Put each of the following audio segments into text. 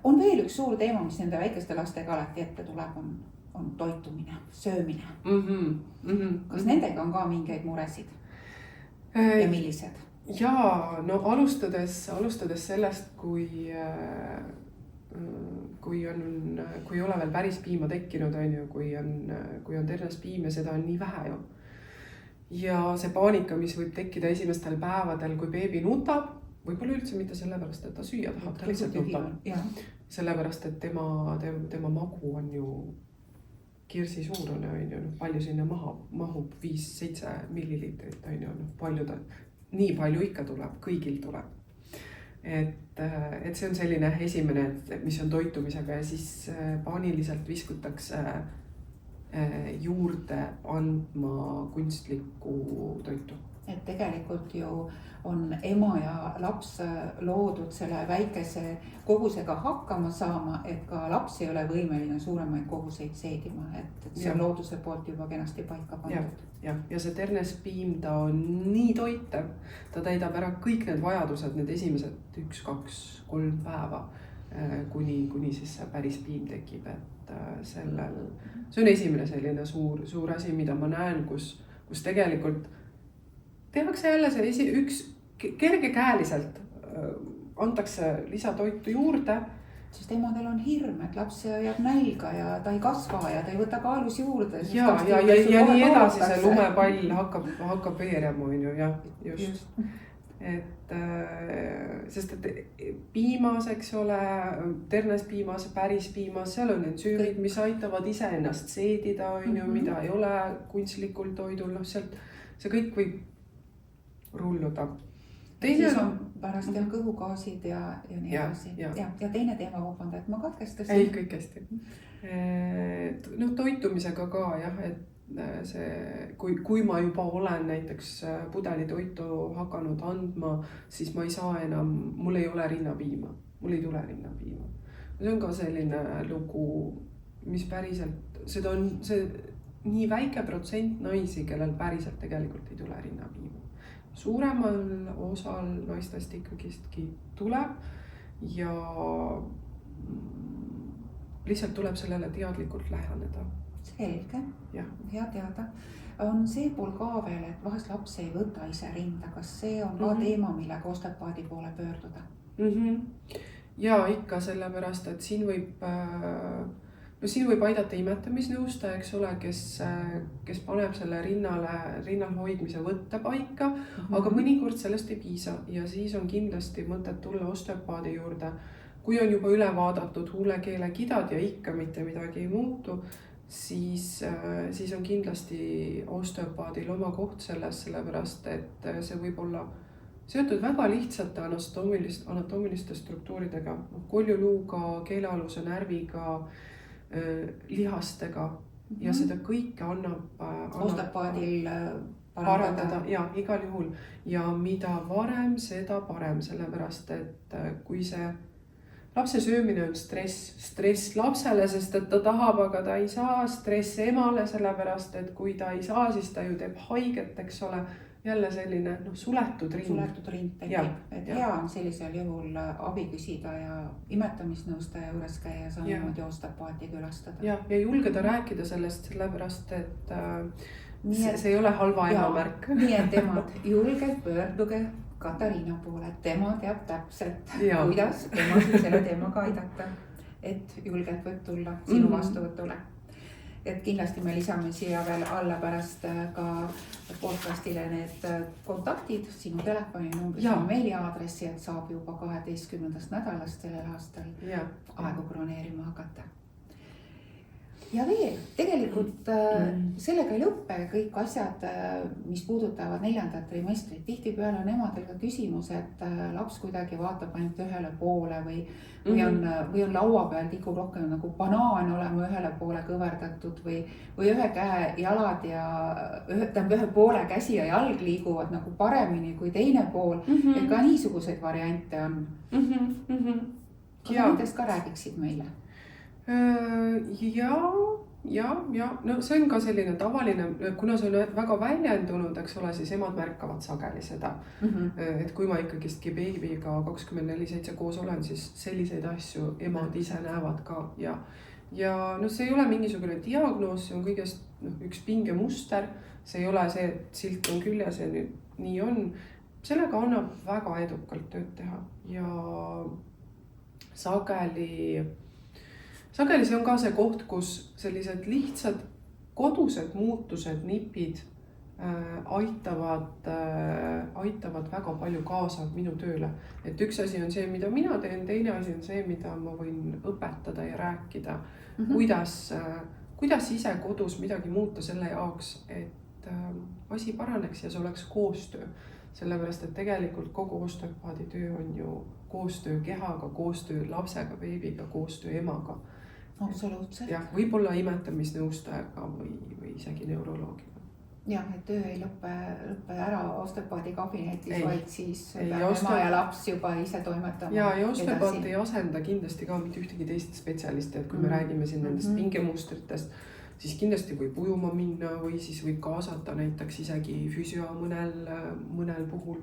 On veel üks suur teema, mis nende väikeste lastega alati ette tuleb, on toitumine, söömine. Kas nendega on ka mingeid muresid ja millised? Jaa, no alustades sellest, kui ei ole veel päris piima tekkinud, kui on ternes piim ja seda on nii vähe ju. Ja see paanika, mis võib tekkida esimestel päevadel, kui beebi nutab, võib-olla üldse mitte sellepärast, et ta süüa tahab, ta lihtsalt nutab. Sellepärast, et tema magu on ju kirsi suurune, on ju, palju sinna mahub 5-7 milliliitrit, on ju, palju ta, nii palju ikka tuleb, kõigil tuleb. Et see on selline esimene, mis on toitumisega ja siis paaniliselt viskutakse juurde andma kunstlikku toitu. Et tegelikult ju on ema ja laps loodud selle väikese kogusega hakkama saama, et ka laps ei ole võimeline suuremaid koguseid seedima, et see on looduse poolt juba kenasti paika pandud. Ja see ternes piim, ta on nii toitev, ta täidab ära kõik need vajadused, need esimesed 1, 2, 3 päeva, kuni siis see päris piim tekib, et see on esimene selline suur asi, mida ma näen, kus tegelikult tehakse jälle see üks kergekäeliselt, antakse lisatoitu juurde. Sest emadel on hirm, et laps jääb nälga ja ta ei kasva ja ta ei võta kaalus juurde. Ja nii edasi see lumepall hakkab veerema, on ju, ja just. Sest piimas, eks ole, ternes piimas, päris piimas, seal on ensüümid, mis aitavad ise ennast seedida, on ju, mida ei ole kunstlikul toidul, sealt see kõik võib rulluda. Siis on pärast kõhugaasid ja nii edasi. Ja teine teema, vabanda, et ma katkestasin. Ei, kõik hästi. Toitumisega ka, jah, et kui ma juba olen näiteks pudelitoitu hakanud andma, siis ma ei saa enam, mul ei ole rinnapiima, mul ei tule rinnapiima. See on ka selline lugu, mis päriselt, seda on see nii väike protsent naisi, kellel päriselt tegelikult ei tule rinnapiima. Suuremal osal naistest ikkagistki tuleb ja lihtsalt tuleb sellele teadlikult läheneda. Selge, hea teada. On see pool ka veel, et vahest laps ei võta ise rinda. Kas see on ka teema, millega osteopaadi poole pöörduda? Ja ikka sellepärast, et siin võib aidata imetamisnõustaja, eks ole, kes paneb selle rinnal hoidmise võtte paika, aga mõnikord sellest ei piisa ja siis on kindlasti mõtet tulla osteopaadi juurde. Kui on juba üle vaadatud huulekeele kidad ja ikka mitte midagi ei muutu, siis on kindlasti osteopaadil oma koht sellepärast, et see võib olla seotud väga lihtsate anatoomiliste struktuuridega, koljuluuga, keelealuse närviga, lihastega ja seda kõike annab osteopaadil parandada ja igal juhul. Ja mida varem, seda parem, sellepärast, et kui see lapse söömine on stress lapsele, sest et ta tahab, aga ta ei saa, stress emale, sellepärast, et kui ta ei saa, siis ta ju teeb haiget, eks ole. Jälle selline suletud ring tekib, et hea on sellisel juhul abi küsida ja imetamisnõustaja juures käia, samamoodi osteopaati külastada. Ja julgeda rääkida sellest, sellepärast, et see ei ole halva ema märk. Nii et emad, julgelt pöörduge Katariina poole, tema teab täpselt, kuidas emasid selle teemaga aidata, et julgelt võid tulla sinu vastuvõtule. Et kindlasti me lisame siia veel alla pärast ka podcastile need kontaktid, sinu telefoninumbri, sinu meiliaadressi, et saab juba 12. nädalast sellel aastal aegu broneerima hakata. Ja veel, tegelikult sellega ei lõppe kõik asjad, mis puudutavad 4. trimestrit. Tihtipeale on emadel ka küsimus, et laps kuidagi vaatab ainult ühele poole või on laua peal tikub rohkem nagu banaan olema ühele poole kõverdatud või ühe käe jalad ja ühe poole käsi ja jalg liiguvad nagu paremini kui teine pool. Et ka niisuguseid variante on. Kas nendest ka räägiksid meile? ja no see on ka selline tavaline, kuna see on väga väljendunud, eks ole, siis emad märkavad sageli seda. Et kui ma ikkagistki beebiga 24/7 koos olen, siis selliseid asju emad ise näevad ka ja no see ei ole mingisugune diagnoos, see on kõigest üks pingemuster, see ei ole see, et silt on küljes ja nüüd nii on. Sellega annab väga edukalt tööd teha ja sageli see on ka see koht, kus sellised lihtsad kodused muutused, nipid aitavad väga palju kaasa minu tööle. Et üks asi on see, mida mina teen, teine asi on see, mida ma võin õpetada ja rääkida, kuidas ise kodus midagi muuta selle jaoks, et asi paraneks ja see oleks koostöö. Sellepärast, et tegelikult kogu osteopaadi töö on ju koostöö kehaga, koostöö lapsega, beebiga, koostöö emaga. Absoluutselt. Jah, võib-olla imetamisnõustajaga või isegi neuroloogiga. Jah, et töö ei lõppe ära osteopaadi kabinetis, vaid siis ema ja laps juba ise toimetama. Ja osteopaat ei asenda kindlasti ka mitte ühtegi teist spetsialisti, et kui me räägime siin nendest pingemustritest, siis kindlasti võib ujuma minna või siis võib kaasata näiteks isegi füsio mõnel puhul.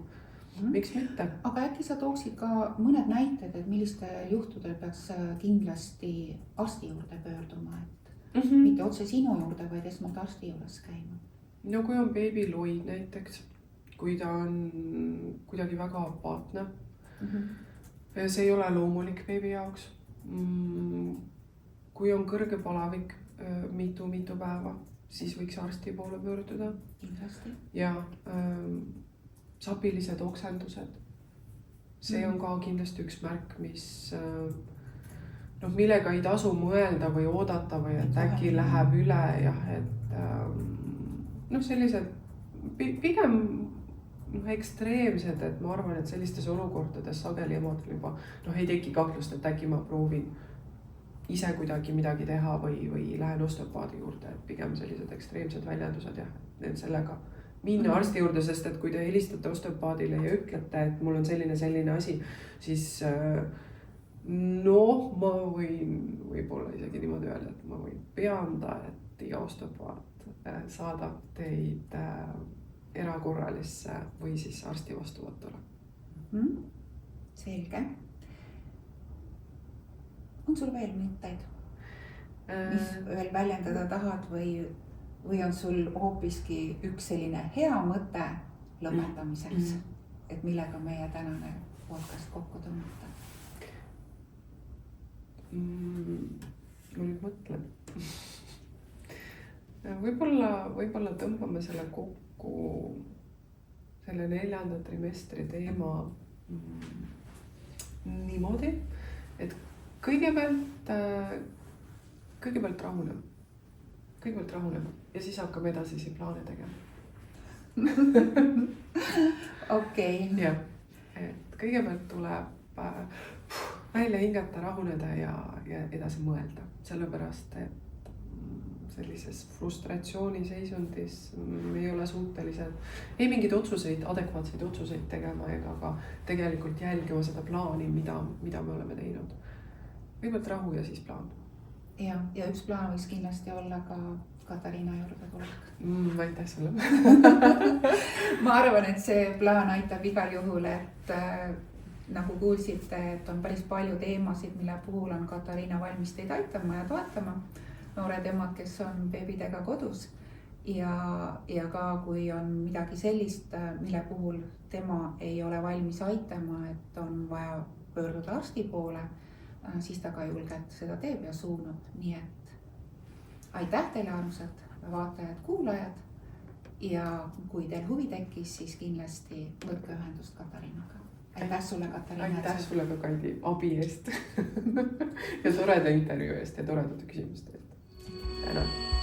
Miks mitte? Aga äkki sa tooksid ka mõned näited, et millistel juhtudel peaks kindlasti arsti juurde pöörduma, et mitte otse sinu juurde, vaid esmalt arsti juures käima? No kui on beebiloid näiteks, kui ta on kuidagi väga apaatne, see ei ole loomulik beebi jaoks. Kui on kõrge palavik mitu päeva, siis võiks arsti poole pöörduda. Ja sapilised oksendused. See on ka kindlasti üks märk, millega ei tasu mõelda või oodata või et äkki läheb üle. Jah, et sellised pigem ekstreemsed, et ma arvan, et sellistes olukordades sageli emadel juba ei teki kahtlust, et äkki ma proovin ise kuidagi midagi teha või lähen osteopaadi juurde, et pigem sellised ekstreemsed väljendused ja sellega minna arsti juurde, sest et kui te helistate osteopaadile ja ütlete, et mul on selline asi, siis ma võin võib-olla isegi niimoodi öelda, et ma võin peanda, et iga osteopaat saadab teid erakorralisse või siis arsti vastuvõtule. Selge. On sul veel mõtteid, mis veel väljendada tahad või on sul hoopiski üks selline hea mõte lõpetamiseks, et millega meie tänane podcast kokku tõmmata? Ma nüüd mõtlen. Võib-olla tõmbame selle kokku, selle 4. trimestri teema niimoodi, et kõigepealt rahunema ja siis hakkame edasisi plaane tegema. Okei. Jah, et kõigepealt tuleb välja hingata, rahuneda ja edasi mõelda, sellepärast et sellises frustratsiooniseisundis me ei ole suutelised ei mingeid adekvaatseid otsuseid tegema ega ka tegelikult jälgima seda plaani, mida me oleme teinud. Kõigepealt rahu ja siis plaan. Ja üks plaan võiks kindlasti olla ka Katariina juurde tulek. Aitäh sulle. Ma arvan, et see plaan aitab igal juhul, et nagu kuulsite, et on päris palju teemasid, mille puhul on Katariina valmis teid aitama ja toetama. Noored emad, kes on beebidega kodus ja ka kui on midagi sellist, mille puhul tema ei ole valmis aitama, et on vaja pöörduda arsti poole, siis ta ka julgelt seda teeb ja suunab. Nii et aitäh teile, armsad vaatajad, kuulajad. Ja kui teil huvi tekkis, siis kindlasti võtke ühendust Katariinaga. Aitäh sulle, Katariina. Aitäh sulle ka, Kandi, abi eest ja toreda intervjuu eest ja toredate küsimuste eest. Tänan.